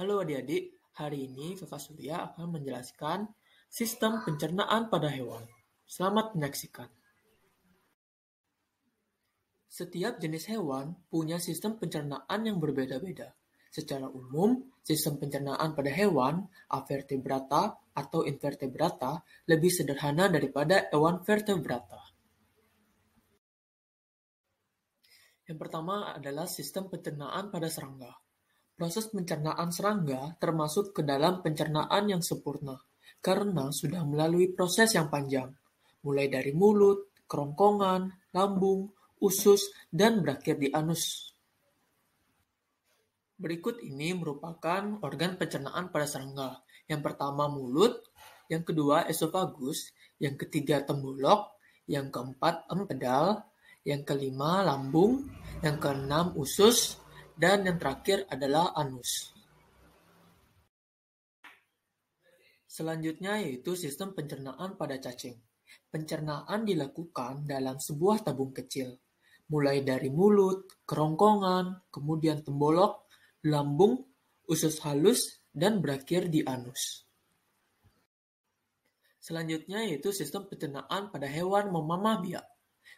Halo adik-adik, hari ini Kakak Surya akan menjelaskan sistem pencernaan pada hewan. Selamat menyaksikan. Setiap jenis hewan punya sistem pencernaan yang berbeda-beda. Secara umum, sistem pencernaan pada hewan, avertebrata atau invertebrata, lebih sederhana daripada hewan vertebrata. Yang pertama adalah sistem pencernaan pada serangga. Proses pencernaan serangga termasuk ke dalam pencernaan yang sempurna, karena sudah melalui proses yang panjang, mulai dari mulut, kerongkongan, lambung, usus, dan berakhir di anus. Berikut ini merupakan organ pencernaan pada serangga. Yang pertama mulut, yang kedua esofagus, yang ketiga tembolok, yang keempat empedal, yang kelima lambung, yang keenam usus, dan yang terakhir adalah anus. Selanjutnya yaitu sistem pencernaan pada cacing. Pencernaan dilakukan dalam sebuah tabung kecil, mulai dari mulut, kerongkongan, kemudian tembolok, lambung, usus halus, dan berakhir di anus. Selanjutnya yaitu sistem pencernaan pada hewan memamah biak.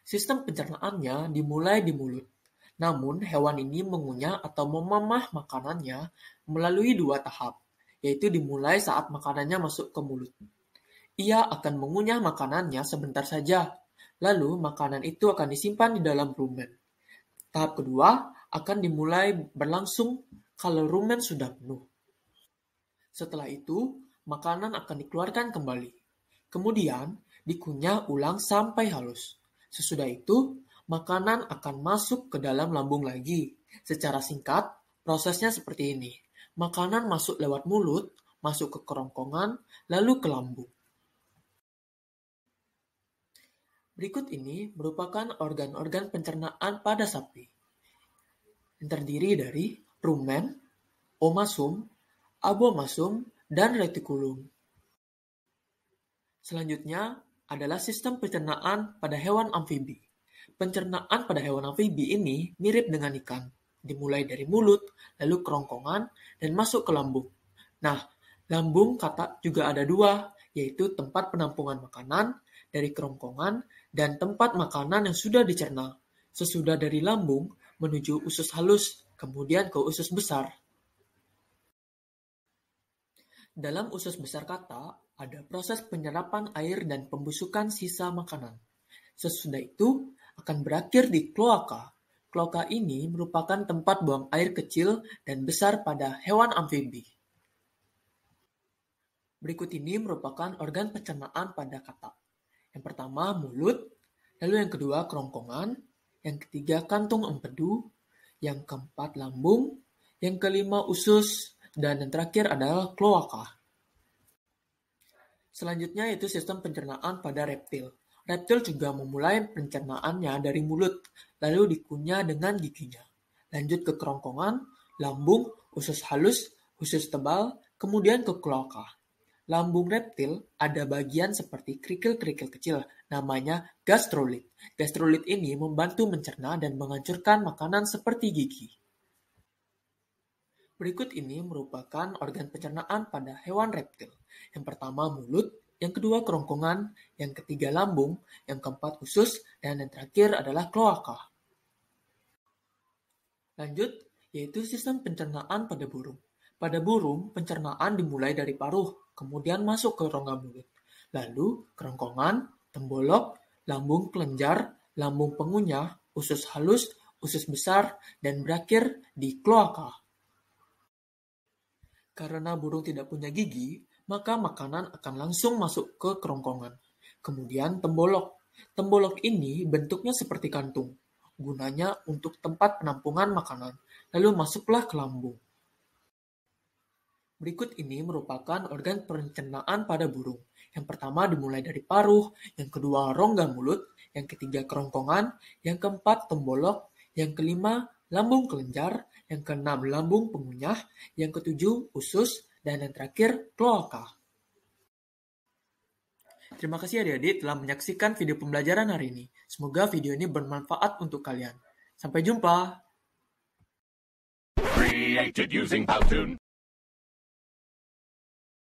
Sistem pencernaannya dimulai di mulut. Namun, hewan ini mengunyah atau memamah makanannya melalui dua tahap, yaitu dimulai saat makanannya masuk ke mulut. Ia akan mengunyah makanannya sebentar saja, lalu makanan itu akan disimpan di dalam rumen. Tahap kedua akan dimulai berlangsung kalau rumen sudah penuh. Setelah itu, makanan akan dikeluarkan kembali. Kemudian, dikunyah ulang sampai halus. Sesudah itu, makanan akan masuk ke dalam lambung lagi. Secara singkat, prosesnya seperti ini. Makanan masuk lewat mulut, masuk ke kerongkongan, lalu ke lambung. Berikut ini merupakan organ-organ pencernaan pada sapi. Yang terdiri dari rumen, omasum, abomasum, dan retikulum. Selanjutnya adalah sistem pencernaan pada hewan amfibi. Pencernaan pada hewan amfibi ini mirip dengan ikan, dimulai dari mulut, lalu kerongkongan, dan masuk ke lambung. Nah, lambung kata juga ada dua, yaitu tempat penampungan makanan dari kerongkongan dan tempat makanan yang sudah dicerna. Sesudah dari lambung menuju usus halus, kemudian ke usus besar. Dalam usus besar kata, ada proses penyerapan air dan pembusukan sisa makanan. Sesudah itu, akan berakhir di kloaka. Kloaka ini merupakan tempat buang air kecil dan besar pada hewan amfibi. Berikut ini merupakan organ pencernaan pada katak. Yang pertama mulut, lalu yang kedua kerongkongan, yang ketiga kantung empedu, yang keempat lambung, yang kelima usus, dan yang terakhir adalah kloaka. Selanjutnya yaitu sistem pencernaan pada reptil. Reptil juga memulai pencernaannya dari mulut, lalu dikunyah dengan giginya. Lanjut ke kerongkongan, lambung, usus halus, usus tebal, kemudian ke kloaka. Lambung reptil ada bagian seperti kerikil-kerikil kecil, namanya gastrolit. Gastrolit ini membantu mencerna dan menghancurkan makanan seperti gigi. Berikut ini merupakan organ pencernaan pada hewan reptil. Yang pertama mulut, yang kedua kerongkongan, yang ketiga lambung, yang keempat usus, dan yang terakhir adalah kloaka. Lanjut, yaitu sistem pencernaan pada burung. Pada burung, pencernaan dimulai dari paruh, kemudian masuk ke rongga mulut, lalu kerongkongan, tembolok, lambung kelenjar, lambung pengunyah, usus halus, usus besar, dan berakhir di kloaka. Karena burung tidak punya gigi, maka makanan akan langsung masuk ke kerongkongan. Kemudian tembolok. Tembolok ini bentuknya seperti kantung, gunanya untuk tempat penampungan makanan, lalu masuklah ke lambung. Berikut ini merupakan organ pencernaan pada burung. Yang pertama dimulai dari paruh, yang kedua rongga mulut, yang ketiga kerongkongan, yang keempat tembolok, yang kelima lambung kelenjar, yang keenam lambung pengunyah, yang ketujuh usus, dan yang terakhir kloaka. Terima kasih adik-adik telah menyaksikan video pembelajaran hari ini. Semoga video ini bermanfaat untuk kalian. Sampai jumpa. Created using Powtoon.